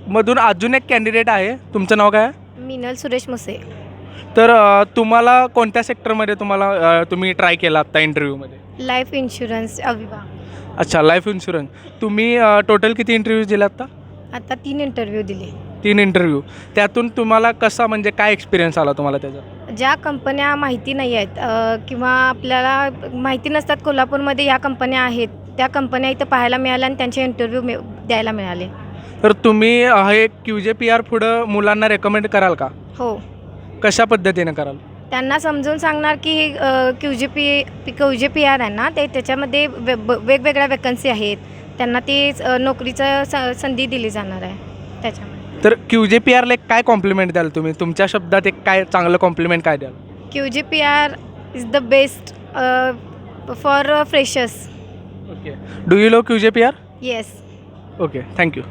मधून अजून एक कॅन्डिडेट आहे. तुमचं नाव काय आहे? मिनल सुरेश मुसे. तर तुम्हाला कोणत्या सेक्टरमध्ये तुम्ही ट्राय केला आत्ता इंटरव्ह्यूमध्ये? Life insurance Aviva. अच्छा, लाईफ इन्शुरन्स. तुम्ही टोटल किती इंटरव्ह्यूज दिले आत्ता? आता 3 इंटरव्ह्यू दिले. 3 इंटरव्ह्यू. त्यातून तुम्हाला कसा म्हणजे काय एक्सपिरियन्स आला तुम्हाला त्याचा? ज्या कंपन्या माहिती नाही आहेत किंवा आपल्याला माहिती नसतात कोल्हापूरमध्ये या कंपन्या आहेत, त्या कंपन्या इथं पाहायला मिळाल्या आणि त्यांचे इंटरव्ह्यू द्यायला मिळाले. तर तुम्ही हे QJPR पुढं मुलांना रेकमेंड कराल का? हो, कशा पद्धतीने कराल? त्यांना समजून सांगणार की QJPR आहे ना, ते त्याच्यामध्ये वेगवेगळ्या वॅकन्सी आहेत, त्यांना ती नोकरीचं संधी दिली जाणार आहे त्याच्यामध्ये. तर QJPRला एक काय कॉम्प्लिमेंट द्याल तुम्ही? तुमच्या शब्दात एक काय चांगलं कॉम्प्लिमेंट काय द्याल? QJPR is the best for freshers. Okay. Do you love QJPR? Yes. Okay, thank you.